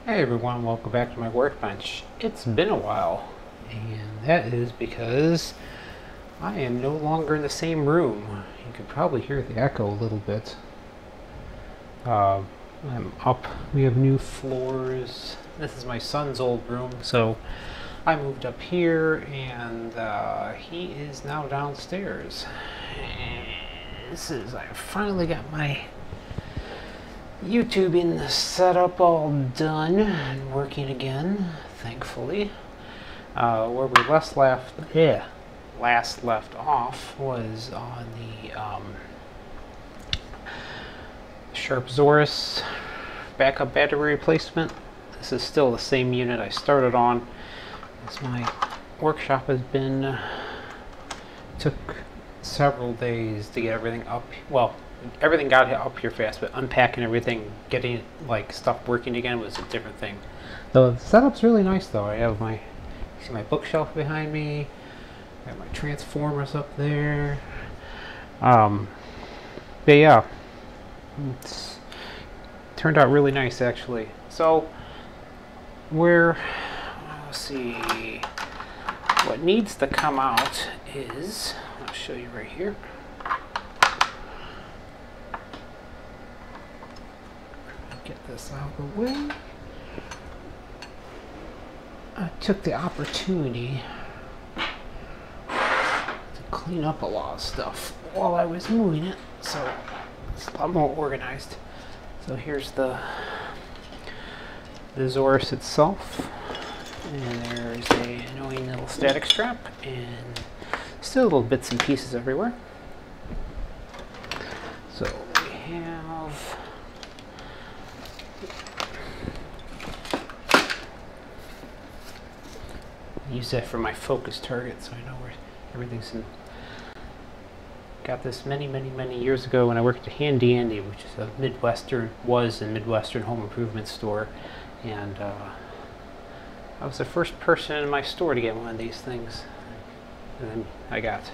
Hey everyone, welcome back to my workbench. It's been a while, and that is because I am no longer in the same room. You can probably hear the echo a little bit. I'm up, we have new floors. This is my son's old room, so I moved up here, and he is now downstairs. And I finally got my YouTube in the setup all done and working again, thankfully. Where we last left off was on the Sharp Zaurus backup battery replacement. This is still the same unit I started on. As my workshop has been took several days to get everything up. Well, everything got up here fast, but unpacking everything, getting like stuff working again was a different thing. The setup's really nice though. I have my bookshelf behind me. I have my transformers up there. But yeah, it's turned out really nice actually. So let's see, what needs to come out is, I'll show you right here. Get this out of the way. I took the opportunity to clean up a lot of stuff while I was moving it, so it's a lot more organized. So here's the Zaurus itself, and there's a annoying little static strap, and still little bits and pieces everywhere. So we have use that for my focus target, so I know where everything's in. Got this many years ago when I worked at Handy Andy, which is a Midwestern home improvement store, and I was the first person in my store to get one of these things. And then I got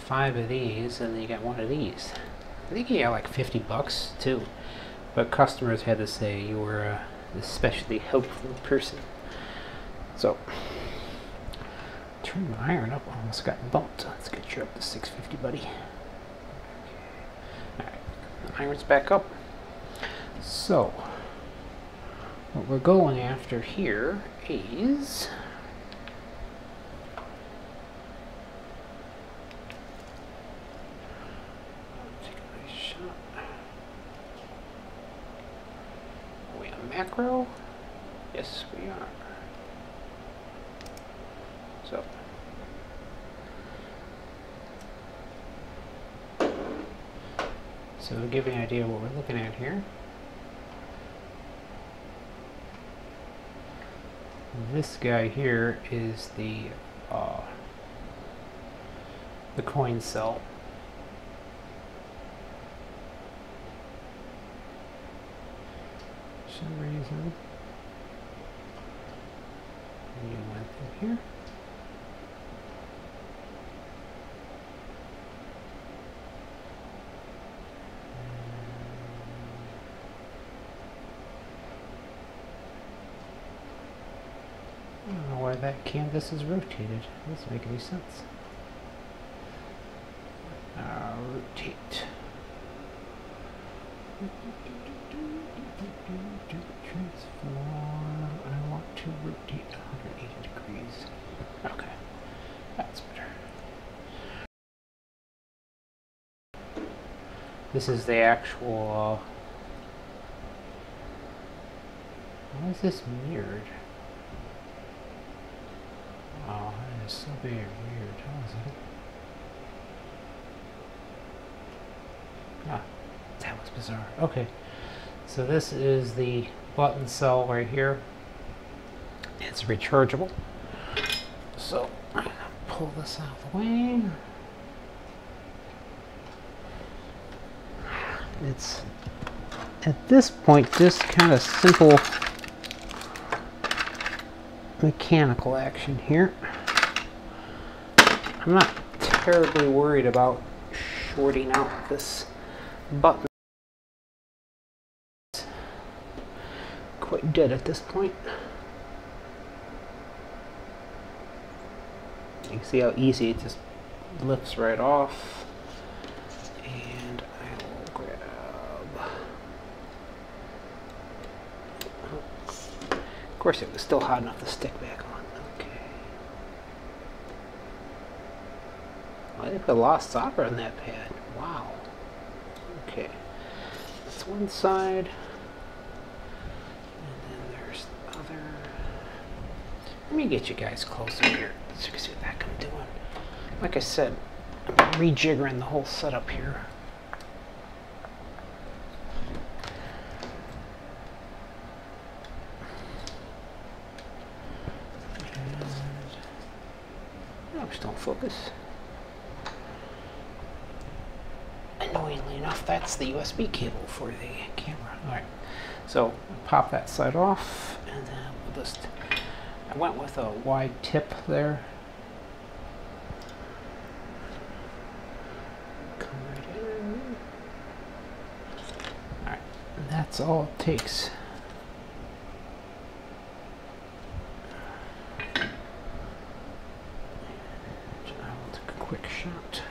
5 of these, and then you got one of these. I think you got like $50 too, but customers had to say you were a especially helpful person. So, turn my iron up, almost got bumped. Let's get you up to 650, buddy. Okay. Alright, the iron's back up. So, what we're going after here is take a nice shot. Are we on macro? Yes, we are. So to give you an idea of what we're looking at here, this guy here is the coin cell. For some reason, you went through here. I don't know why that canvas is rotated. That doesn't make any sense. Rotate. Transform. I want to rotate 180 degrees. Okay, that's better. This is the actual. Why is this mirrored? Oh, that is so very weird. How is it? Ah, that was bizarre. Okay, so this is the button cell right here. It's rechargeable. So I'm gonna pull this out of the way. It's at this point just kind of simple mechanical action here. I'm not terribly worried about shorting out this button quite dead at this point. You can see how easy it just lifts right off. And I will grab... Of course, it was still hot enough to stick back on. Okay. Well, they put a lot of solder on that pad. Wow. Okay. That's one side. And then there's the other. Let me get you guys closer here so you can see what the heck I'm doing. Like I said, I'm rejiggering the whole setup here. Don't focus. Annoyingly enough, that's the USB cable for the camera. Alright, so pop that side off, and then we'll just, I went with a wide tip there. Come right in. Alright, and that's all it takes. Quick shot.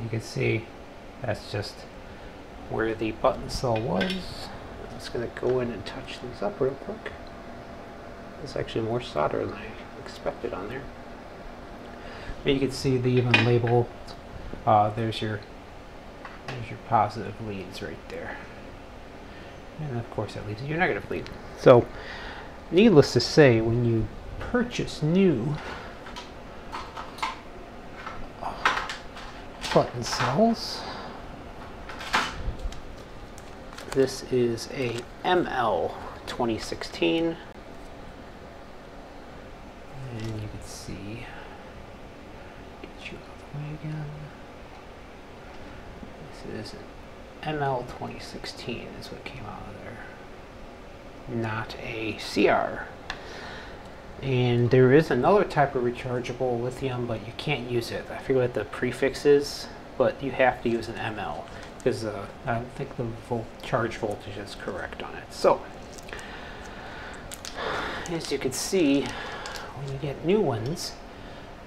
You can see that's just where the button cell was. I'm just going to go in and touch these up real quick. There's actually more solder than I expected on there. But you can see they even label, there's your positive leads right there. And of course that leads to your negative lead. So, needless to say, when you purchase new button cells, this is a ML 2016, and you can see, get you out of the way again. This is an ML 2016 is what came out of there, not a CR. And there is another type of rechargeable lithium, but you can't use it. I forget what the prefix is, but you have to use an ML. Because I don't think the charge voltage is correct on it. So, as you can see, when you get new ones,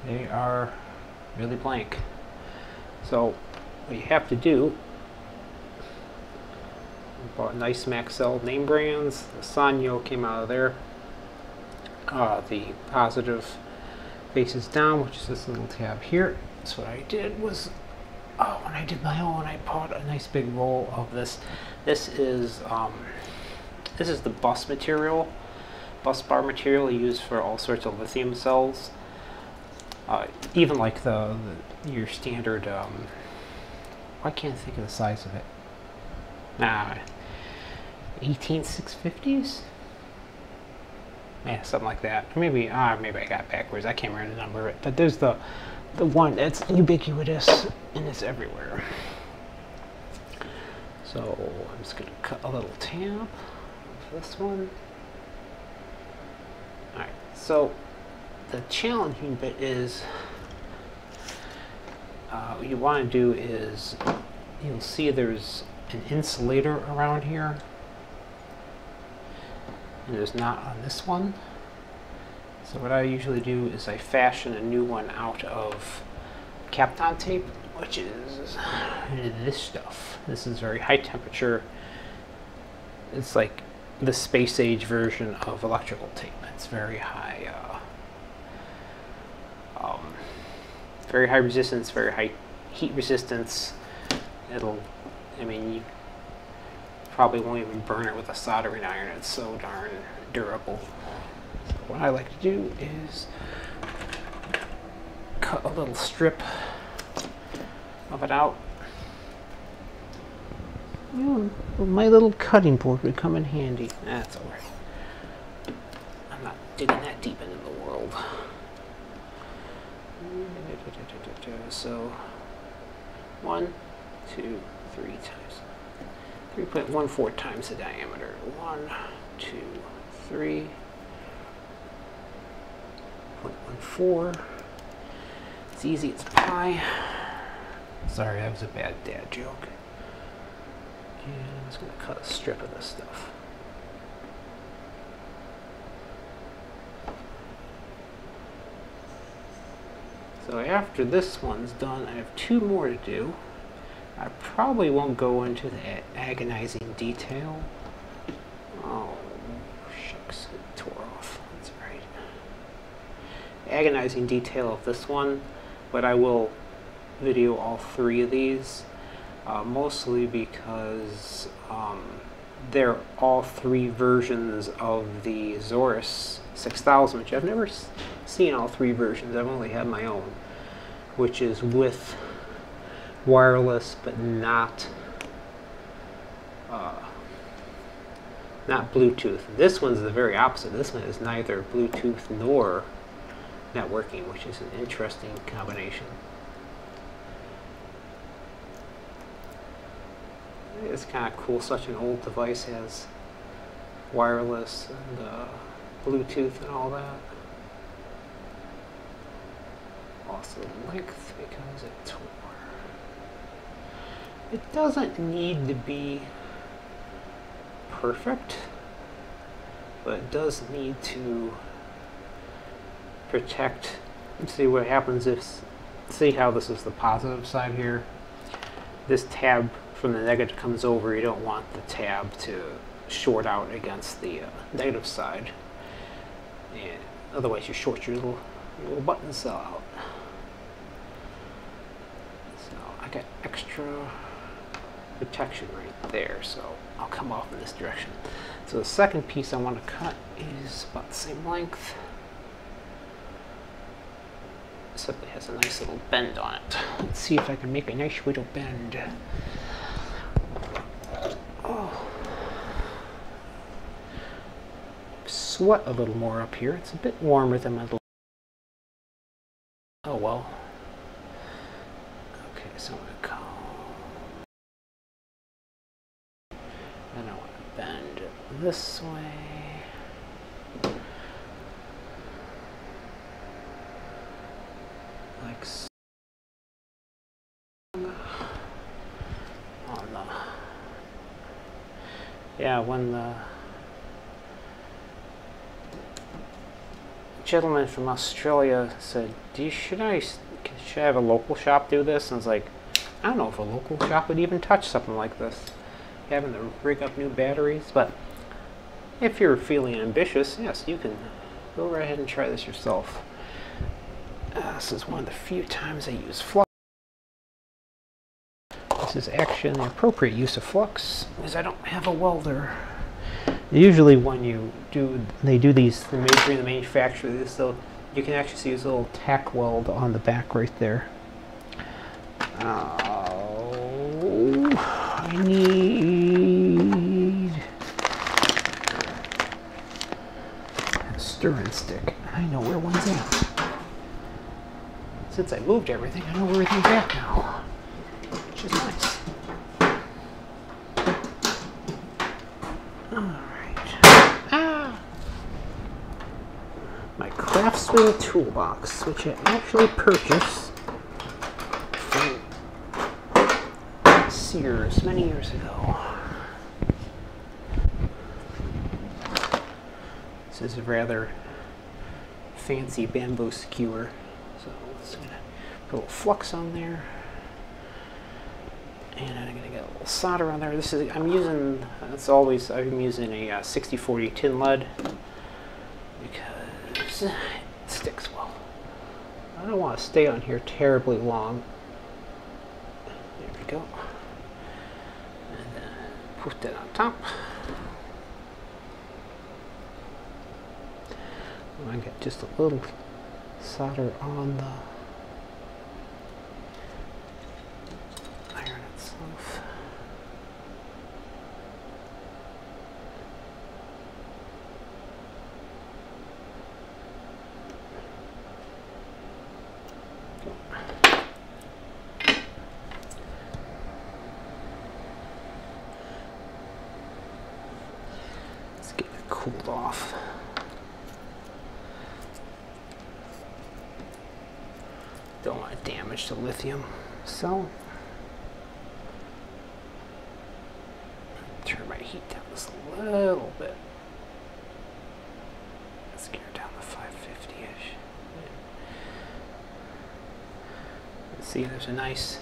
they are really blank. So, what you have to do, I bought nice Maxell name brands. The Sanyo came out of there. The positive faces down, which is this little tab here. So what I did was, when I did my own, I bought a nice big roll of this. This is the bus material, bus bar material used for all sorts of lithium cells. Even like your standard. Why can't I think of the size of it? 18650s. Yeah, something like that. Maybe maybe I got backwards. I can't remember the number of it. But there's the one that's ubiquitous and it's everywhere. So I'm just going to cut a little tab of this one. Alright, so the challenging bit is what you want to do is, you'll see there's an insulator around here. And there's not on this one. So what I usually do is I fashion a new one out of Kapton tape, which is this stuff. This is very high temperature. It's like the space age version of electrical tape. It's very high, resistance, very high heat resistance. I mean, you probably won't even burn it with a soldering iron. It's so darn durable. So what I like to do is cut a little strip of it out. My little cutting board would come in handy. That's alright. I'm not digging that deep into the world. So 1, 2, 3 times 3.14 times the diameter. 1, 2, 3.14. It's easy as pie. Sorry, that was a bad dad joke. And I'm just going to cut a strip of this stuff. So after this one's done, I have 2 more to do. I probably won't go into the agonizing detail. Oh, shucks, it tore off. That's right. Agonizing detail of this one, but I will video all 3 of these, mostly because they're all 3 versions of the Zaurus 6000, which I've never seen all 3 versions. I've only had my own, which is with wireless but not Bluetooth. This one's the very opposite. This one is neither Bluetooth nor networking, which is an interesting combination. It's kind of cool such an old device has wireless and Bluetooth and all that. Also length because it tore. It doesn't need to be perfect, but it does need to protect. Let's see what happens if, see how this is the positive side here. This tab from the negative comes over. You don't want the tab to short out against the negative side, and otherwise you short your little button cell out. So I got extra protection right there, so I'll come off in this direction. So the second piece I want to cut is about the same length, except it has a nice little bend on it. Let's see if I can make a nice little bend. Oh, sweat a little more up here. It's a bit warmer than my little. Oh well. Okay, so I'm gonna come. And I want to bend it this way. Like so. On the. Yeah, when the gentleman from Australia said, should I have a local shop do this? And I was like, I don't know if a local shop would even touch something like this, having to rig up new batteries. But if you're feeling ambitious, yes, you can go right ahead and try this yourself. This is one of the few times I use flux. This is actually the appropriate use of flux, because I don't have a welder. Usually when they do these, the manufacturer of this, so you can actually see this little tack weld on the back right there. I need a stirring stick. I know where one's at. Since I moved everything, I know where everything's at now, which is nice. My Craftsman toolbox, which I actually purchased from Sears many years ago. This is a rather fancy bamboo skewer, so I'm just gonna put a little flux on there, and I'm gonna get a little solder on there. This is I'm using a 6040 tin lead because it sticks well. I don't want to stay on here terribly long. There we go. And then put that on top. I get just a little solder on the iron itself. Let's get it cooled off. Don't want to damage the lithium cell. Turn my heat down just a little bit. Let's get her down to 550-ish. See, there's a nice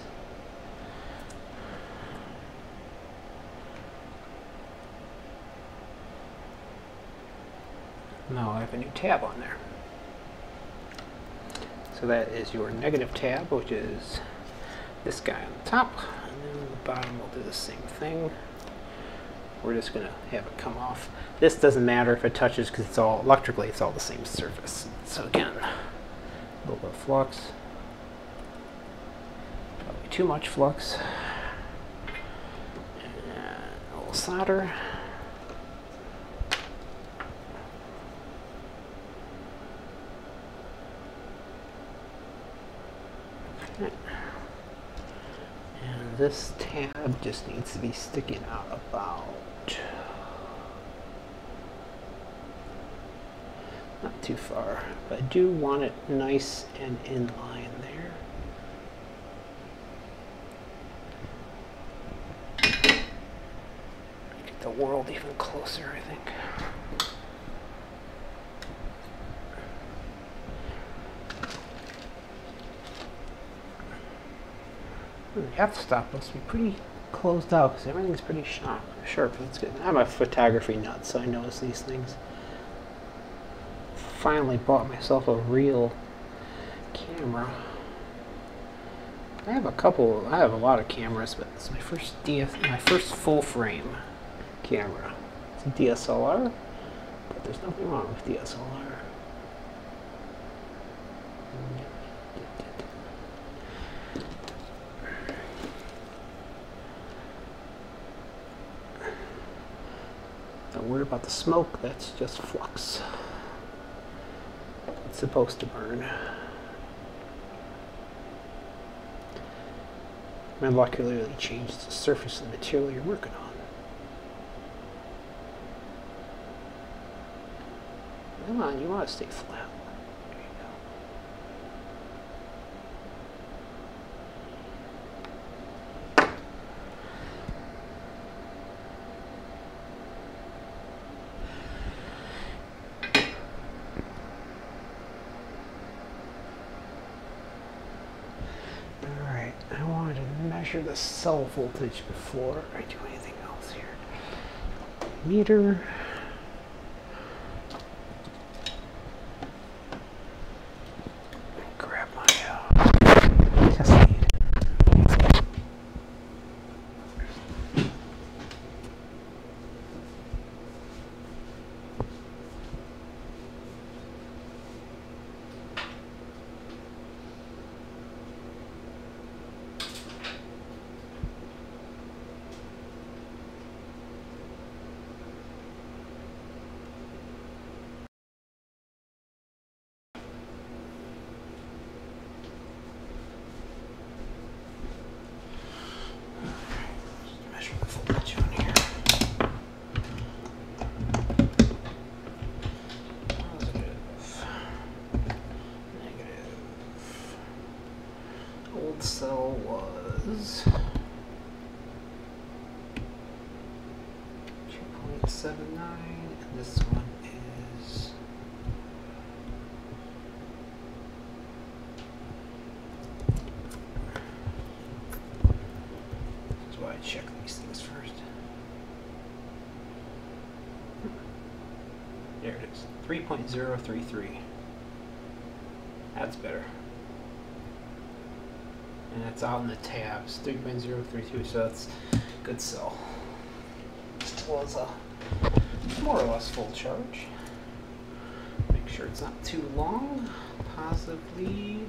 now I have a new tab on there. So that is your negative tab, which is this guy on the top, and then on the bottom we'll do the same thing. We're just going to have it come off. This doesn't matter if it touches because it's all electrically, it's all the same surface. So again, a little bit of flux. Probably too much flux. And a little solder. And this tab just needs to be sticking out about not too far, but I do want it nice and in line there. Get the world even closer, I think. The f-stop must be pretty closed out because everything's pretty sharp. That's good. I'm a photography nut, so I notice these things. Finally bought myself a real camera. I have a lot of cameras, but it's my first full frame camera. It's a DSLR, but there's nothing wrong with DSLR. Don't worry about the smoke, that's just flux. It's supposed to burn. Molecularly changes the surface of the material you're working on. Come on, you want to stay flat. There you go. I wanted to measure the cell voltage before I do anything else here. Meter. Grab my test lead. Cell was 2.79 and this one is that's why I check these things first. There it is, 3.033. That's better. And that's out in the tabs, 3.032, so that's a good cell. This was a more or less full charge. Make sure it's not too long. Positive lead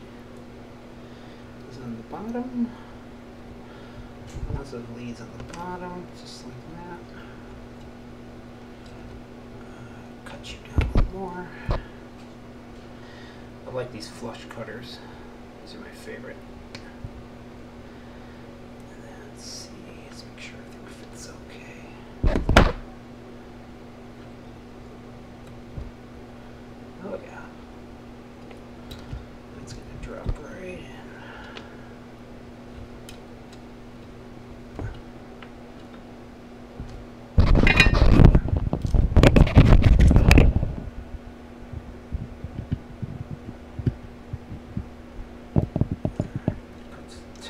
is on the bottom. Positive leads on the bottom, just like that. Cut you down a little more. I like these flush cutters. These are my favorite. Let's see, let's make sure everything fits okay. Oh yeah. It's gonna drop right in.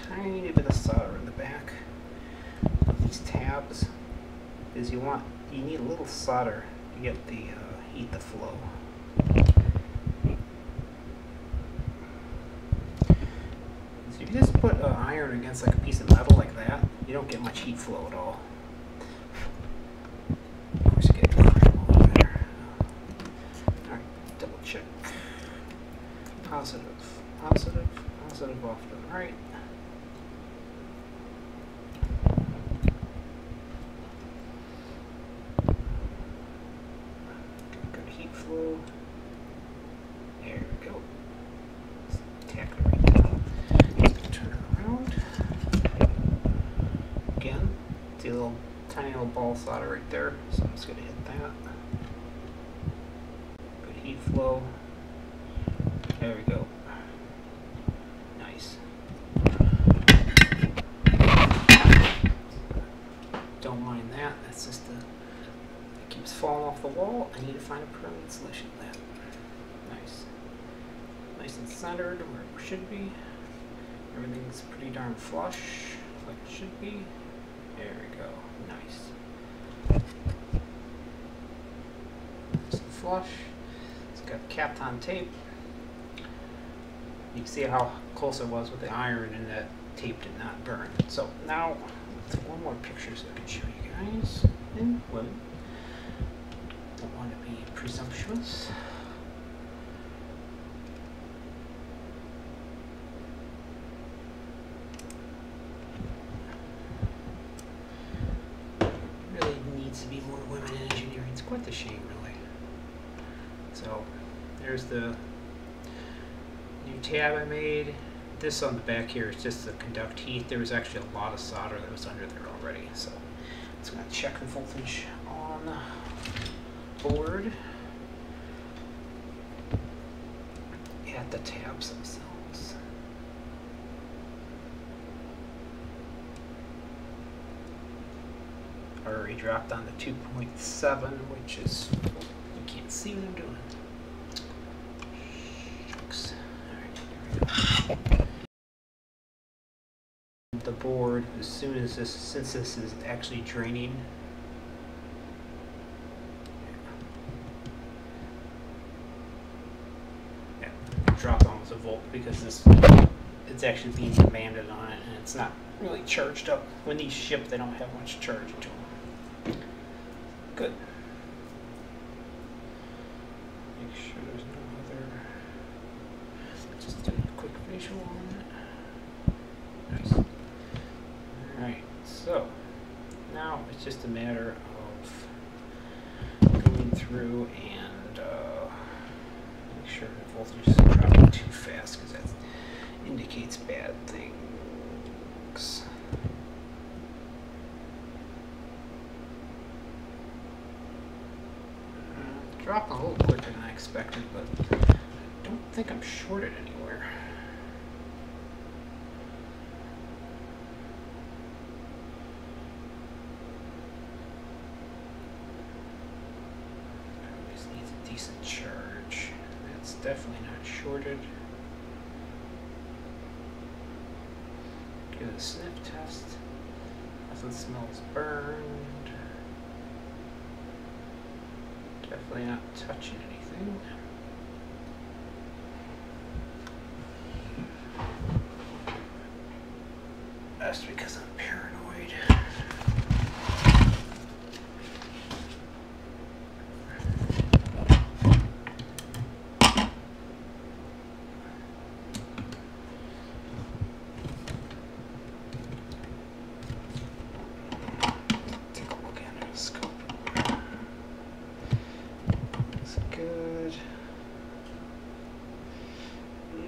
Tiny bit of solder in the back of these tabs, because you need a little solder to get the heat to flow. So if you just put iron against like a piece of metal like that, you don't get much heat flow at all. Of course, you get your crème over there. All right, double check. Positive, positive, positive off to the right. Good heat flow. There we go. Tack it right down. Just gonna turn it around. Again, see a little tiny little ball of solder right there, so I'm just gonna hit that. Good heat flow. There we go. Nice. Don't mind that. That's just it keeps falling off the wall. I need to find a permanent solution to that. Nice. Nice and centered where it should be. Everything's pretty darn flush, like it should be. There we go. Nice. Nice and flush. It's got capped on tape. You can see how close it was with the iron, and that tape did not burn. So now, let's take one more picture so I can show you guys and women. Don't want to be presumptuous. Really needs to be more women in engineering. It's quite a shame, really. So there's the new tab I made. This on the back here is just to conduct heat. There was actually a lot of solder that was under there already, so it's going to check the voltage on the board at the tabs themselves. I already dropped on the 2.7, which is, you can't see what I'm doing. The board, as soon as this, since this is actually draining, yeah, dropped almost a volt because it's actually being demanded on it, and it's not really charged up. When these ship, they don't have much charge to them. Good. Make sure there's no other. Just do a quick visual on it. Nice. Alright, so now it's just a matter of going through and make sure the voltage isn't dropping too fast, because that indicates bad things. Dropped a little quicker than I expected, but I don't think I'm shorted anywhere. Always needs a decent charge. That's definitely not shorted. Do the sniff test. Nothing smells burned. Definitely not touching anything. That's because I'm paranoid. Take a look at the scope. Good.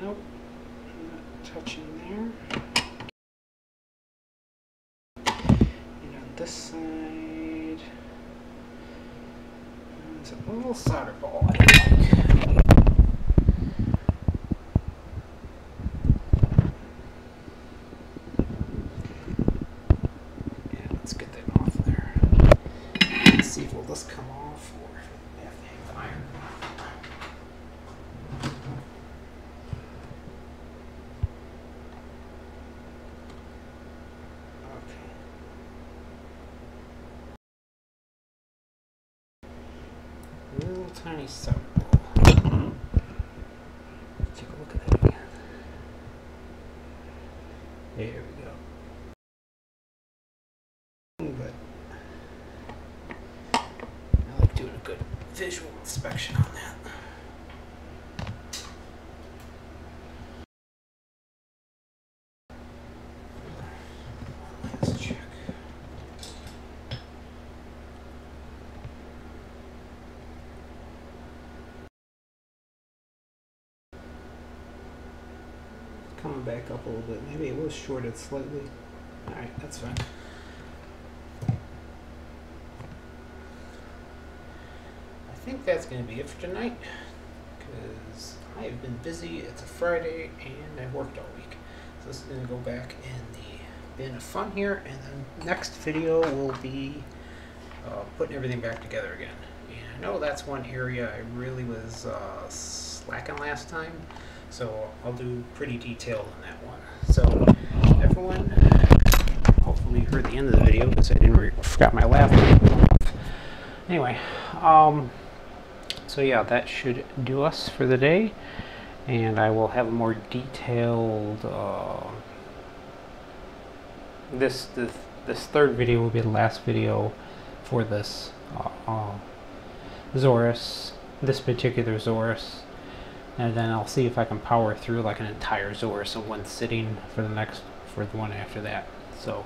Nope. Not there. And on this side, there's a little solder ball I like. Yeah, let's get that off there. Let's see if will this come off or if I have to hang the iron. Little tiny solder ball. Take a look at that again. There we go. But I like doing a good visual inspection on that. Let's check. Coming back up a little bit. Maybe it was shorted slightly. Alright, that's fine. I think that's going to be it for tonight, because I have been busy. It's a Friday and I've worked all week. So this is going to go back in the bin of fun here, and then next video will be putting everything back together again. And I know that's one area I really was slacking last time. So I'll do pretty detailed on that one. So everyone, hopefully you heard the end of the video because I forgot my laptop. Anyway, so yeah, that should do us for the day, and I will have a more detailed. This third video will be the last video for this Zaurus, this particular Zaurus. And then I'll see if I can power through like an entire Zaurus in one sitting for the one after that. So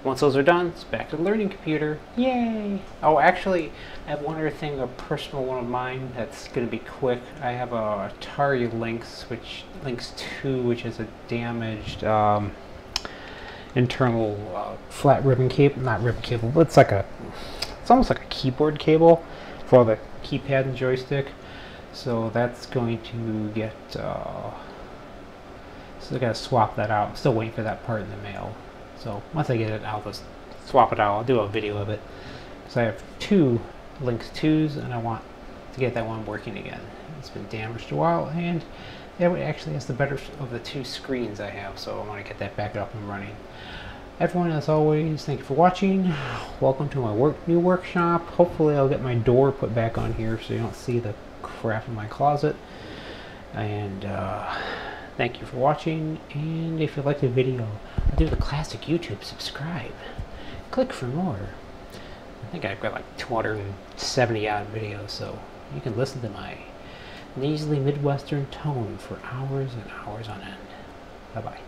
once those are done, it's back to the learning computer. Yay! Oh, actually, I have one other thing, a personal one of mine that's going to be quick. I have a Atari Lynx, Lynx 2, which is a damaged internal flat ribbon cable, not ribbon cable, but it's almost like a keyboard cable for the keypad and joystick. So that's going to get, so I gotta swap that out. I'm still waiting for that part in the mail. So once I get it, I'll just swap it out. I'll do a video of it. So I have two Lynx 2s, and I want to get that one working again. It's been damaged a while, and that actually has the better of the two screens I have, so I want to get that back up and running. Everyone, as always, thank you for watching. Welcome to my new workshop. Hopefully I'll get my door put back on here so you don't see the crap in my closet. And thank you for watching, and if you liked the video, I'll do the classic YouTube subscribe. Click for more. I think I've got like 270 odd videos, so you can listen to my nasally Midwestern tone for hours and hours on end. Bye bye.